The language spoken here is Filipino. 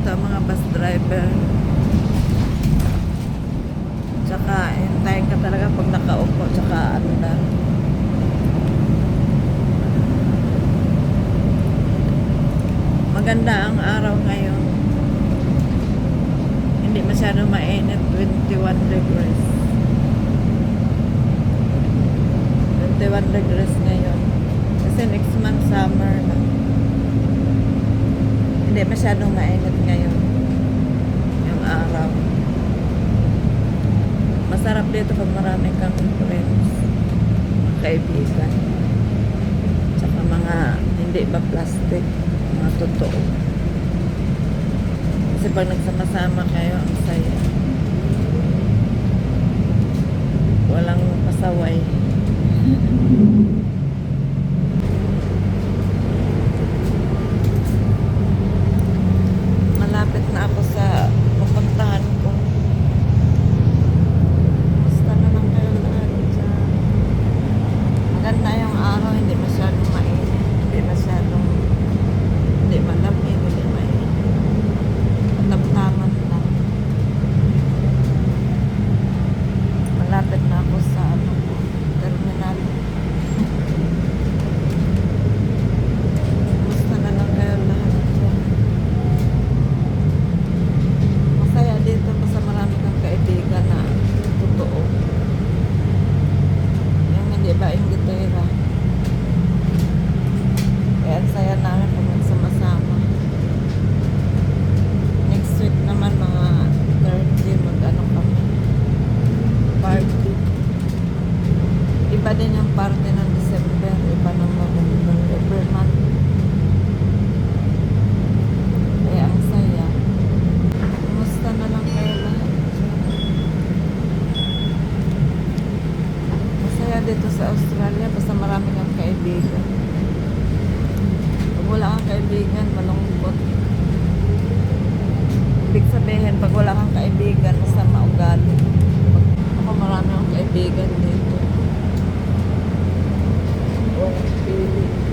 dito ang mga bus driver. Tsaka, hintayin ka talaga pag nakaupo. Tsaka, ano na. Maganda ang araw ngayon. Hindi masyado mainit. 21 degrees. 21 degrees ngayon. Kasi next month, summer na. Hindi masyadong mainit ngayon. Yung araw. Masarap dito pag marami kang friends, kaibigan, tsaka mga hindi ba plastic, mga totoo. Kasi pag nagsama-sama kayo, ang saya. Walang pasaway. Malapit na ako sa pupuntahan ko. Basta na lang kayo lahat dyan. Maganda yung araw, hindi masyadong mainit, hindi malamig, hindi mainit. Tamtaman lang. Malapit na ako sa terminal. Basta na lang kayo lahat dyan. Masaya dito basta marami kang kaibigan na totoo. Yung hindi ba inggitera. Kaya ang saya namin pag nagsama-sama. Next week naman mga 30 mag-ano kami. Party. Iba din yung party ng December. Iba ng November. Every month. Kaya ang saya. Kumusta na lang kayo lahat. Masaya dito sa Australia basta marami kang kaibigan. Pag wala kang kaibigan, malungkot. Ibig sabihin, pag wala kang kaibigan, masama ugali. Ako marami akong kaibigan dito. Walang pili.